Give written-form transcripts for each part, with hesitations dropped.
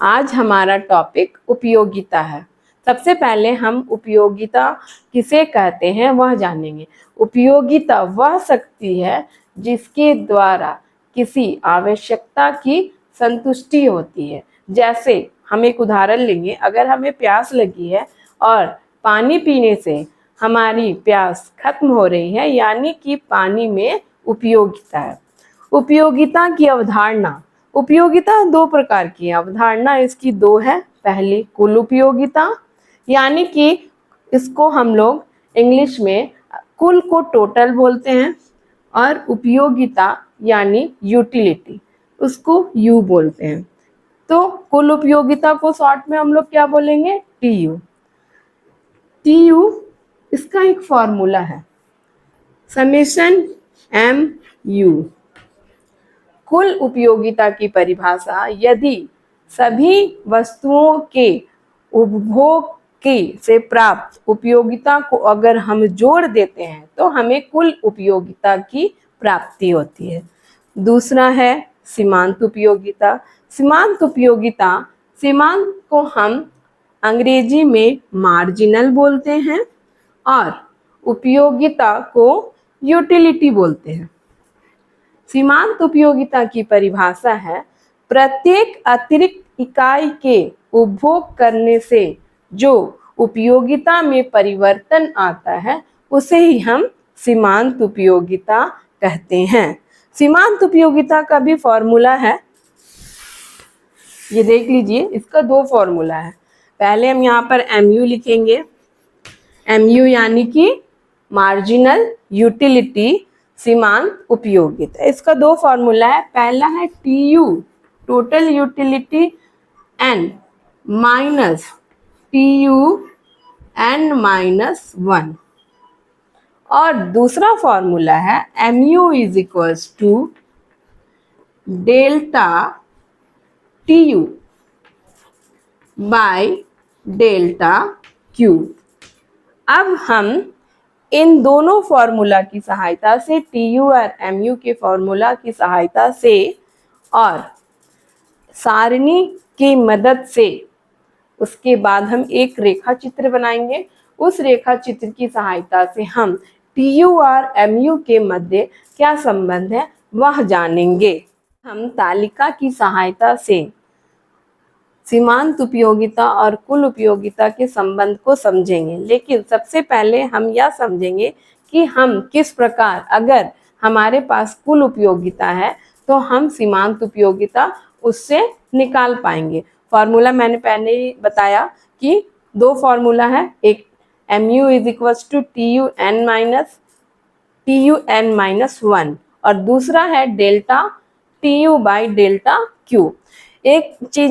आज हमारा टॉपिक उपयोगिता है। सबसे पहले हम उपयोगिता किसे कहते हैं वह जानेंगे। उपयोगिता वह शक्ति है जिसके द्वारा किसी आवश्यकता की संतुष्टि होती है। जैसे हम एक उदाहरण लेंगे, अगर हमें प्यास लगी है और पानी पीने से हमारी प्यास खत्म हो रही है, यानी कि पानी में उपयोगिता है। उपयोगिता की अवधारणा, उपयोगिता दो प्रकार की है। अवधारणा इसकी दो है। पहली कुल उपयोगिता, यानी कि इसको हम लोग इंग्लिश में कुल को टोटल बोलते हैं, और उपयोगिता यानी यूटिलिटी, उसको यू बोलते हैं। तो कुल उपयोगिता को शॉर्ट में हम लोग क्या बोलेंगे? टीयू। टीयू इसका एक फॉर्मूला है, समेशन एम यू। कुल उपयोगिता की परिभाषा, यदि सभी वस्तुओं के उपभोग के से प्राप्त उपयोगिता को अगर हम जोड़ देते हैं तो हमें कुल उपयोगिता की प्राप्ति होती है। दूसरा है सीमांत उपयोगिता। सीमांत उपयोगिता, सीमांत को हम अंग्रेजी में मार्जिनल बोलते हैं और उपयोगिता को यूटिलिटी बोलते हैं। सीमांत उपयोगिता की परिभाषा है, प्रत्येक अतिरिक्त इकाई के उपभोग करने से जो उपयोगिता में परिवर्तन आता है उसे ही हम सीमांत उपयोगिता कहते हैं। सीमांत उपयोगिता का भी फॉर्मूला है, ये देख लीजिए, इसका दो फॉर्मूला है। पहले हम यहाँ पर MU लिखेंगे, MU यानी कि मार्जिनल यूटिलिटी सीमांत उपयोगिता। इसका दो फॉर्मूला है। पहला है TU total utility N minus TU N minus 1, और दूसरा फॉर्मूला है MU is equals to delta TU by delta Q। अब हम इन दोनों फॉर्मूला की सहायता से, TU और MU के फॉर्मूला की सहायता से और सारणी की मदद से, उसके बाद हम एक रेखा चित्र बनाएंगे। उस रेखा चित्र की सहायता से हम TU और MU के मध्य क्या संबंध है वह जानेंगे। हम तालिका की सहायता से सीमांत उपयोगिता और कुल उपयोगिता के संबंध को समझेंगे, लेकिन सबसे पहले हम यह समझेंगे कि हम किस प्रकार, अगर हमारे पास कुल उपयोगिता है तो हम सीमांत उपयोगिता उससे निकाल पाएंगे। फॉर्मूला मैंने पहले ही बताया कि दो फॉर्मूला है, एक MU is equals to TU N minus 1 और दूसरा है delta TU by delta Q। एक चीज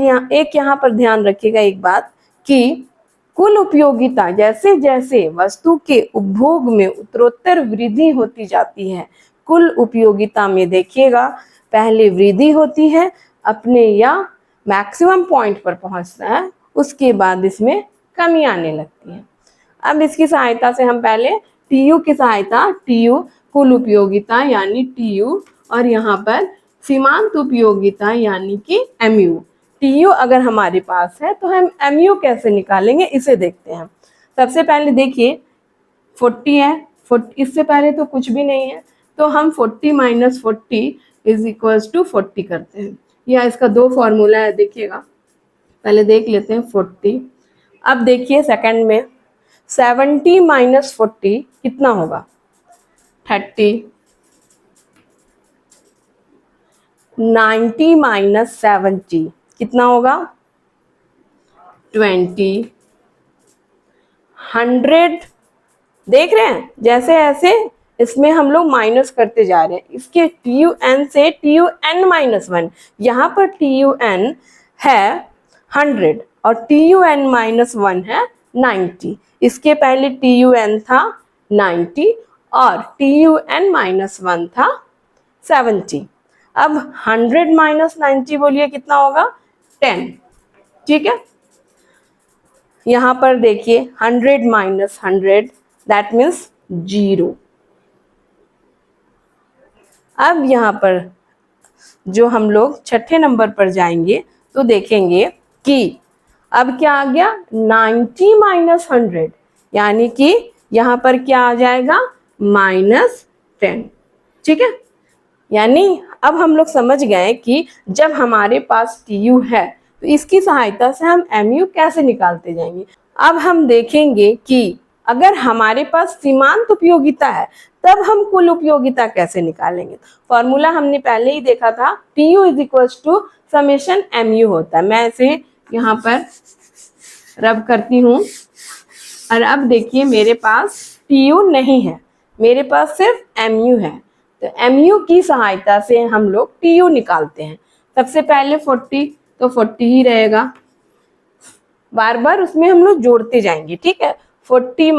यहाँ पर ध्यान रखिएगा एक बात, कि कुल उपयोगिता जैसे जैसे वस्तु के उपभोग में उत्तरोत्तर वृद्धि होती जाती है, कुल उपयोगिता में देखिएगा पहले वृद्धि होती है अपने या मैक्सिमम पॉइंट पर पहुंचता है, उसके बाद इसमें कमी आने लगती है। अब इसकी सहायता से हम पहले TU की सहायता, TU कुल उपयोगिता यानी TU, और यहाँ पर सीमांत उपयोगिता यानी कि MU। TU अगर हमारे पास है तो हम MU कैसे निकालेंगे इसे देखते हैं। सबसे पहले देखिए 40 है, 40 इससे पहले तो कुछ भी नहीं है, तो हम 40 माइनस 40 इज इक्वल्स टू 40 करते हैं। यह इसका दो फॉर्मूला है, देखिएगा पहले देख लेते हैं 40। अब देखिए सेकंड में 70 माइनस 40 कितना होगा? 30। 90 माइनस 70 कितना होगा? 20। 100, देख रहे हैं जैसे ऐसे इसमें हम लोग माइनस करते जा रहे हैं। इसके TUN से TUN माइनस 1, यहाँ पर TUN है 100 और TUN माइनस 1 है 90। इसके पहले TUN था 90 और TUN माइनस 1 था 70। अब 100 माइनस 90 बोलिए कितना होगा? 10। ठीक है, यहाँ पर देखिए 100 माइनस 100 दैट मीन्स 0। अब यहाँ पर जो हम लोग छठे नंबर पर जाएंगे तो देखेंगे कि अब क्या आ गया 90 माइनस 100, यानी कि यहाँ पर क्या आ जाएगा -10। ठीक है, यानी अब हम लोग समझ गए कि जब हमारे पास TU है तो इसकी सहायता से हम MU कैसे निकालते जाएंगे। अब हम देखेंगे कि अगर हमारे पास सीमांत उपयोगिता है तब हम कुल उपयोगिता कैसे निकालेंगे। फॉर्मूला हमने पहले ही देखा था, TU is equal to summation MU होता है। मैं इसे यहाँ पर रब करती हूँ और अब देखिए मेरे पास TU नहीं है, मेरे पास सिर्फ MU है। तो MU की सहायता से हम लोग TU निकालते हैं। सबसे पहले 40, तो 40 ही रहेगा, बार बार उसमें हम लोग जोड़ते जाएंगे। ठीक है, 40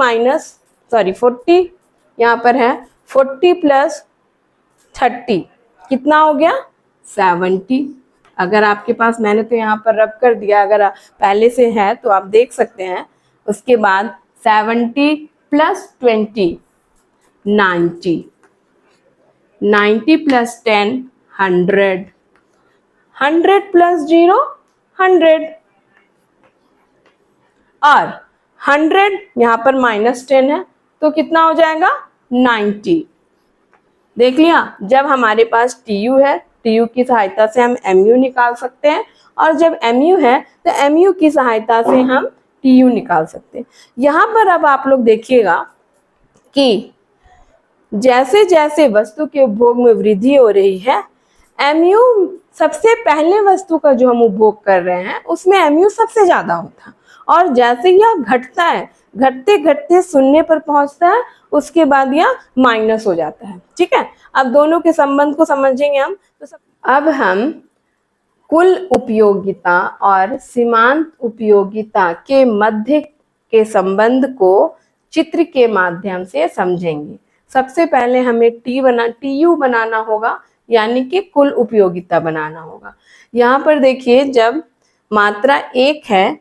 यहाँ पर है 40 प्लस 30 कितना हो गया 70। अगर आपके पास, मैंने तो यहाँ पर रब कर दिया, अगर पहले से है तो आप देख सकते हैं। उसके बाद 70 प्लस 20 90, 90 प्लस 10 100, 100 प्लस 0 100, और 100 यहाँ पर -10 है तो कितना हो जाएगा 90। देख लिया, जब हमारे पास TU है, TU की सहायता से हम MU निकाल सकते हैं, और जब MU है तो MU की सहायता से हम TU निकाल सकते हैं। यहाँ पर अब आप लोग देखिएगा कि जैसे जैसे वस्तु के उपभोग में वृद्धि हो रही है, MU सबसे पहले वस्तु का जो हम उपभोग कर रहे हैं उसमें MU सबसे ज्यादा होता है, और जैसे यह घटता है, घटते घटते शून्य पर पहुंचता है, उसके बाद यह माइनस हो जाता है। ठीक है, अब दोनों के संबंध को समझेंगे हम। तो अब हम कुल उपयोगिता और सीमांत उपयोगिता के मध्य के संबंध को चित्र के माध्यम से समझेंगे। सबसे पहले हमें TU बनाना होगा, यानी कि कुल उपयोगिता बनाना होगा। यहाँ पर देखिए, जब मात्रा 1 है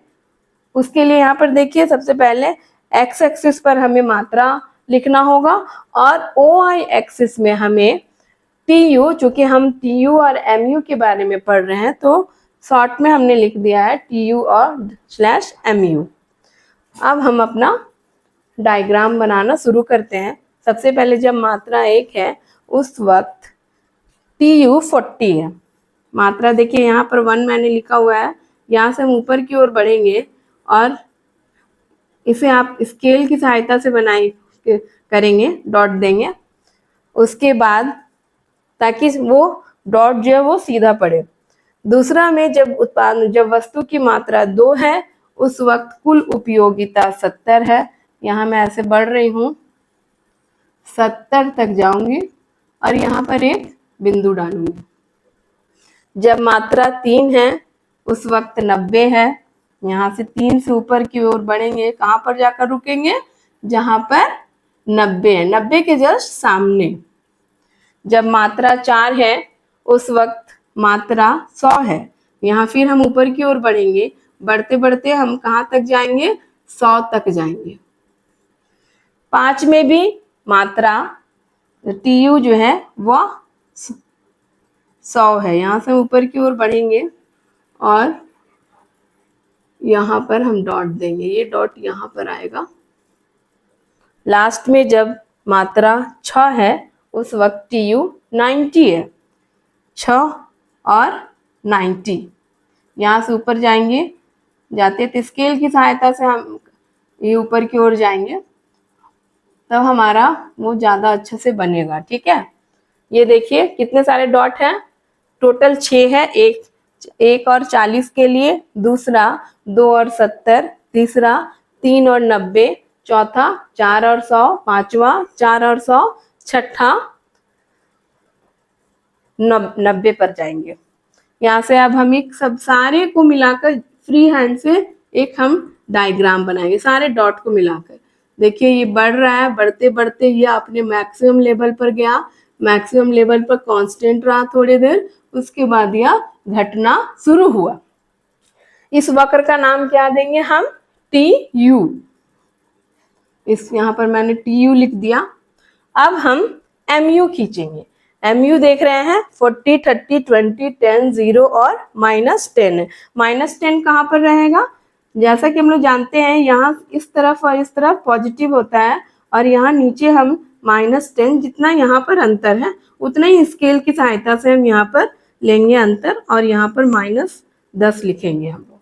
उसके लिए यहाँ पर देखिए सबसे पहले x एक्सिस पर हमें मात्रा लिखना होगा, और OI एक्सिस में हमें TU, चूंकि हम TU और MU के बारे में पढ़ रहे हैं तो शॉर्ट में हमने लिख दिया है TU और /MU। अब हम अपना डायग्राम बनाना शुरू करते हैं। सबसे पहले जब मात्रा 1 है उस वक्त TU 40 है। मात्रा देखिए यहाँ पर 1 मैंने लिखा हुआ है, यहाँ से हम ऊपर की ओर बढ़ेंगे और इसे आप स्केल की सहायता से करेंगे, डॉट देंगे। उसके बाद ताकि वो डॉट जो है वो सीधा पड़े। दूसरा में जब वस्तु की मात्रा 2 है उस वक्त कुल उपयोगिता 70 है। यहाँ मैं ऐसे बढ़ रही हूँ, 70 तक जाऊंगी और यहाँ पर एक बिंदु डालूंगी। जब मात्रा 3 है उस वक्त 90 है। यहाँ से 3 से ऊपर की ओर बढ़ेंगे, कहाँ पर जाकर रुकेंगे, जहाँ पर 90 है, 90 के जस्ट सामने। जब मात्रा 4 है उस वक्त मात्रा 100 है। यहाँ फिर हम ऊपर की ओर बढ़ेंगे, बढ़ते बढ़ते हम कहाँ तक जाएंगे, 100 तक जाएंगे। 5 में भी मात्रा TU जो है वह 100 है। यहाँ से ऊपर की ओर बढ़ेंगे और यहाँ पर हम डॉट देंगे, ये डॉट यहाँ पर आएगा। लास्ट में जब मात्रा 6 है उस वक्त TU 90 है, 6 और 90। यहाँ से ऊपर जाएंगे, जाते तो स्केल की सहायता से हम ये ऊपर की ओर जाएंगे, तब हमारा वो ज़्यादा अच्छे से बनेगा। ठीक है, ये देखिए कितने सारे डॉट हैं, टोटल 6 है। एक और 40 के लिए, दूसरा 2 और 70, तीसरा 3 और 90, चौथा 4 और 100, पांचवा 4 और 100, छठा 90 पर जाएंगे। यहाँ से अब हम एक सब सारे को मिलाकर फ्री हैंड से एक हम डायग्राम बनाएंगे, सारे डॉट को मिलाकर। देखिए ये बढ़ रहा है, बढ़ते बढ़ते ये अपने मैक्सिमम लेवल पर गया, मैक्सिमम लेवल पर कांस्टेंट रहा थोड़ी देर, उसके बाद यह घटना शुरू हुआ। इस वक्र का नाम क्या देंगे हम, TU। इस यहाँ पर मैंने TU लिख दिया। अब हम MU खींचेंगे। MU देख रहे हैं 40, 30, 20, 10, 0 और -10 है। -10 कहाँ पर रहेगा? जैसा कि हम लोग जानते हैं यहाँ इस तरफ और इस तरफ पॉजिटिव होता है, और यहाँ नीचे हम -10, जितना यहाँ पर अंतर है उतना ही स्केल की सहायता से हम यहाँ पर लेंगे अंतर, और यहाँ पर -10 लिखेंगे हम लोग।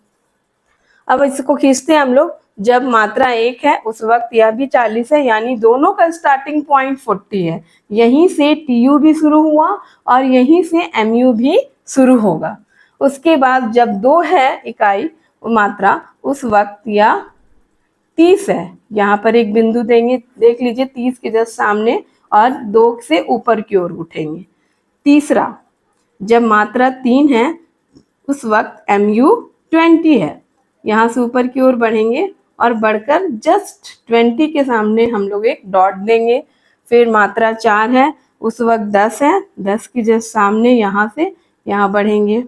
अब इसको खींचते हैं हम लोग। जब मात्रा 1 है उस वक्त यह भी 40 है, यानी दोनों का स्टार्टिंग पॉइंट 40 है। यहीं से TU भी शुरू हुआ और यहीं से MU भी शुरू होगा। उसके बाद जब 2 है इकाई मात्रा उस वक्त यह 30 है। यहाँ पर एक बिंदु देंगे, देख लीजिए 30 के जस्ट सामने, और 2 से ऊपर की ओर उठेंगे। तीसरा, जब मात्रा 3 है उस वक्त MU 20 है। यहाँ से ऊपर की ओर बढ़ेंगे और बढ़कर जस्ट 20 के सामने हम लोग एक डॉट देंगे। फिर मात्रा 4 है उस वक्त 10 है, 10 की जस्ट सामने यहाँ से यहाँ बढ़ेंगे।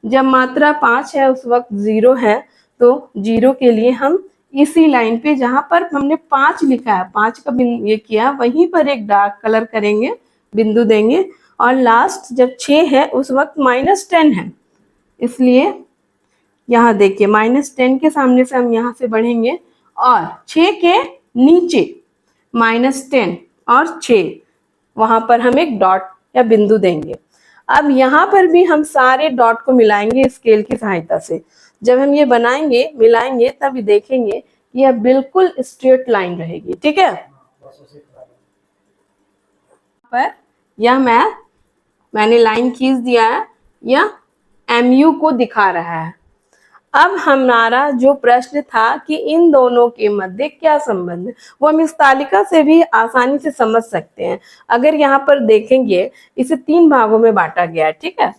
जब मात्रा 5 है उस वक्त 0 है, तो 0 के लिए हम इसी लाइन पे जहाँ पर हमने 5 लिखा है, 5 का ये किया, वहीं पर एक डार्क कलर करेंगे, बिंदु देंगे। और लास्ट जब 6 है उस वक्त -10 है, इसलिए यहाँ देखिए -10 के सामने से हम यहाँ से बढ़ेंगे और 6 के नीचे -10 और 6 वहाँ पर हम एक डॉट या बिंदु देंगे। अब यहाँ पर भी हम सारे डॉट को मिलाएंगे स्केल की सहायता से। जब हम ये बनाएंगे, मिलाएंगे, तब देखेंगे कि यह बिल्कुल स्ट्रेट लाइन रहेगी। ठीक है, पर यह मैंने लाइन खींच दिया है, यह MU को दिखा रहा है। अब हमारा जो प्रश्न था कि इन दोनों के मध्य क्या संबंध है, वो हम इस तालिका से भी आसानी से समझ सकते हैं। अगर यहाँ पर देखेंगे, इसे 3 भागों में बांटा गया है। ठीक है,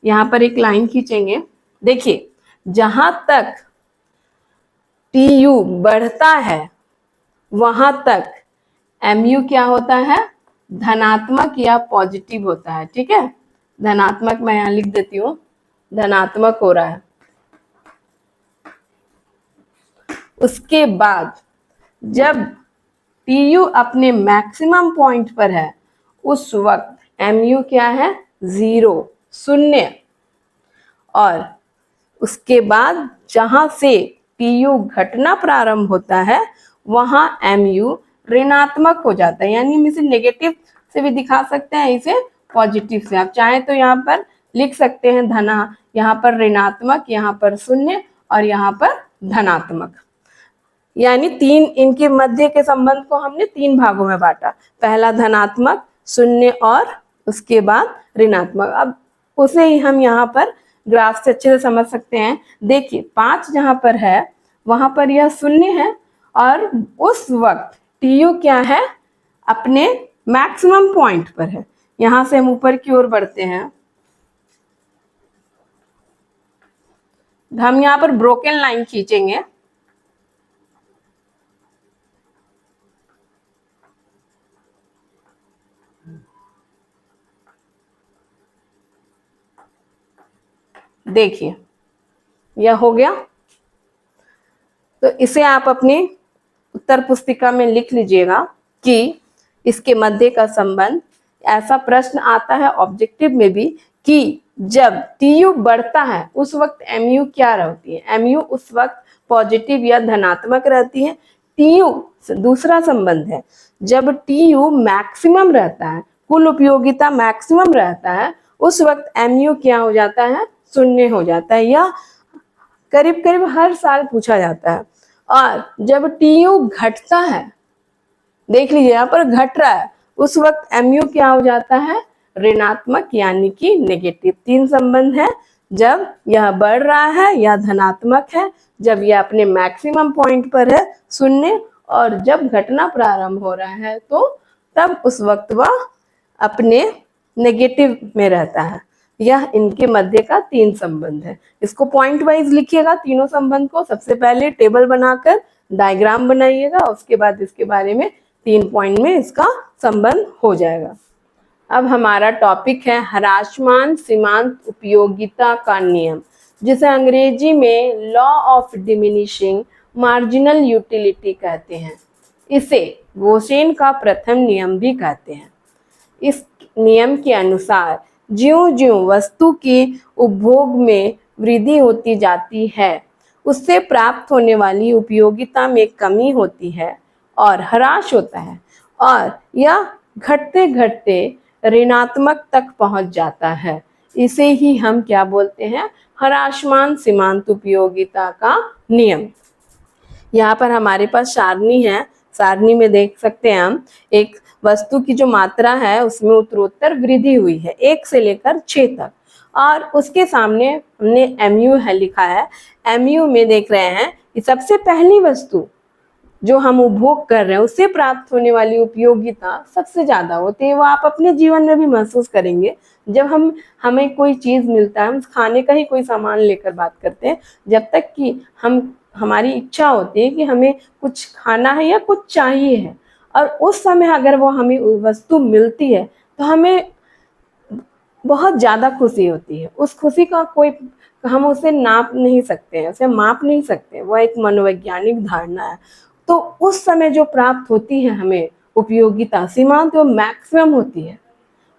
यहाँ पर एक लाइन खींचेंगे। देखिए, जहां तक TU बढ़ता है वहां तक MU क्या होता है? धनात्मक या पॉजिटिव होता है। ठीक है, धनात्मक मैं यहाँ लिख देती हूँ, धनात्मक हो रहा है। उसके बाद जब TU अपने मैक्सिमम पॉइंट पर है उस वक्त MU क्या है? 0, 0। और उसके बाद जहां से TU घटना प्रारंभ होता है वहां MU ऋणात्मक हो जाता है। यानी हम इसे नेगेटिव से भी दिखा सकते हैं, इसे पॉजिटिव से। आप चाहें तो यहाँ पर लिख सकते हैं धना, यहाँ पर ऋणात्मक, यहाँ पर 0 और यहाँ पर धनात्मक। यानी 3, इनके मध्य के संबंध को हमने 3 भागों में बांटा। पहला धनात्मक, 0 और उसके बाद ऋणात्मक। अब उसे ही हम यहाँ पर ग्राफ से अच्छे से समझ सकते हैं। देखिए, 5 जहाँ पर है वहां पर यह 0 है, और उस वक्त TU क्या है? अपने मैक्सिमम पॉइंट पर है। यहाँ से हम ऊपर की ओर बढ़ते हैं, हम यहाँ पर ब्रोकन लाइन खींचेंगे। देखिए, यह हो गया। तो इसे आप अपनी उत्तर पुस्तिका में लिख लीजिएगा कि इसके मध्य का संबंध। ऐसा प्रश्न आता है ऑब्जेक्टिव में भी कि जब TU बढ़ता है उस वक्त MU क्या रहती है? MU उस वक्त पॉजिटिव या धनात्मक रहती है। TU दूसरा संबंध है, जब TU मैक्सिमम रहता है, कुल उपयोगिता मैक्सिमम रहता है, उस वक्त MU क्या हो जाता है? 0 हो जाता है। यह करीब करीब हर साल पूछा जाता है। और जब TU घटता है, देख लीजिए यहाँ पर घट रहा है, उस वक्त MU क्या हो जाता है? ऋणात्मक यानी कि नेगेटिव। 3 संबंध है, जब यह बढ़ रहा है या धनात्मक है, जब यह अपने मैक्सिमम पॉइंट पर है 0, और जब घटना प्रारंभ हो रहा है तो तब उस वक्त वह अपने नेगेटिव में रहता है। यह इनके मध्य का 3 संबंध है। इसको पॉइंट वाइज लिखिएगा तीनों संबंध को। सबसे पहले टेबल बनाकर डायग्राम बनाइएगा, उसके बाद इसके बारे में 3 पॉइंट में इसका संबंध हो जाएगा। अब हमारा टॉपिक है ह्रासमान सीमांत उपयोगिता का नियम, जिसे अंग्रेजी में law of diminishing marginal utility कहते हैं। इसे गोसेन का प्रथम नियम भी कहते हैं। इस नियम के अनुसार ज्यों-ज्यों वस्तु के उपभोग में वृद्धि होती जाती है, उससे प्राप्त होने वाली उपयोगिता में कमी होती है और ह्रास होता है, और यह घटते घटते ऋणात्मक तक पहुंच जाता है। इसे ही हम क्या बोलते हैं? ह्रासमान सीमांत उपयोगिता का नियम। यहाँ पर हमारे पास सारणी है, सारणी में देख सकते हैं हम एक वस्तु की जो मात्रा है उसमें उत्तरोत्तर वृद्धि हुई है 1 से लेकर 6 तक, और उसके सामने हमने MU है लिखा है। MU में देख रहे हैं कि सबसे पहली वस्तु जो हम उपभोग कर रहे हैं उससे प्राप्त होने वाली उपयोगिता सबसे ज्यादा होती है। वो आप अपने जीवन में भी महसूस करेंगे। जब हमें कोई चीज मिलता है, हम खाने का ही कोई सामान लेकर बात करते हैं, जब तक कि हमारी इच्छा होती है कि हमें कुछ खाना है या कुछ चाहिए है, और उस समय अगर वो हमें वस्तु मिलती है तो हमें बहुत ज़्यादा खुशी होती है। उस खुशी का कोई, हम उसे नाप नहीं सकते हैं, उसे माप नहीं सकते, वो एक मनोवैज्ञानिक धारणा है। तो उस समय जो प्राप्त होती है हमें उपयोगिता सीमांत वो मैक्सिमम होती है।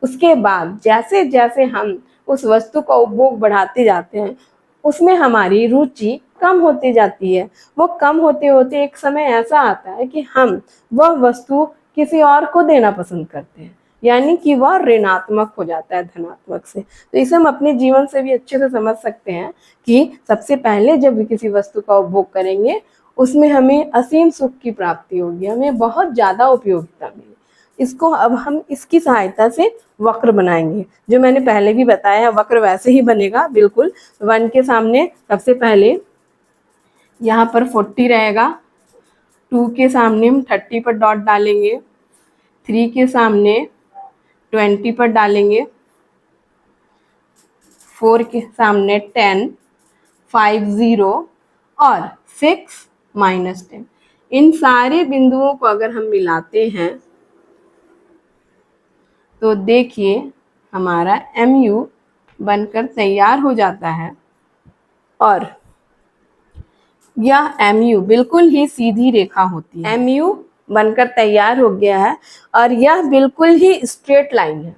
उसके बाद जैसे जैसे हम उस वस्तु का उपभोग बढ़ाते जाते हैं, उसमें हमारी रुचि कम होती जाती है। वो कम होते होते एक समय ऐसा आता है कि हम वह वस्तु किसी और को देना पसंद करते हैं, यानी कि वह ऋणात्मक हो जाता है धनात्मक से। तो इसे हम अपने जीवन से भी अच्छे से समझ सकते हैं कि सबसे पहले जब भी किसी वस्तु का उपभोग करेंगे उसमें हमें असीम सुख की प्राप्ति होगी, हमें बहुत ज़्यादा उपयोगिता मिलेगी। इसको अब हम इसकी सहायता से वक्र बनाएंगे, जो मैंने पहले भी बताया है। वक्र वैसे ही बनेगा बिल्कुल। 1 के सामने सबसे पहले यहाँ पर 40 रहेगा, 2 के सामने हम 30 पर डॉट डालेंगे, 3 के सामने 20 पर डालेंगे, 4 के सामने 10, 5 0 और 6 -10। इन सारे बिंदुओं को अगर हम मिलाते हैं तो देखिए हमारा MU बनकर तैयार हो जाता है, और यह MU बिल्कुल ही सीधी रेखा होती है। MU बनकर तैयार हो गया है और यह बिल्कुल ही स्ट्रेट लाइन है।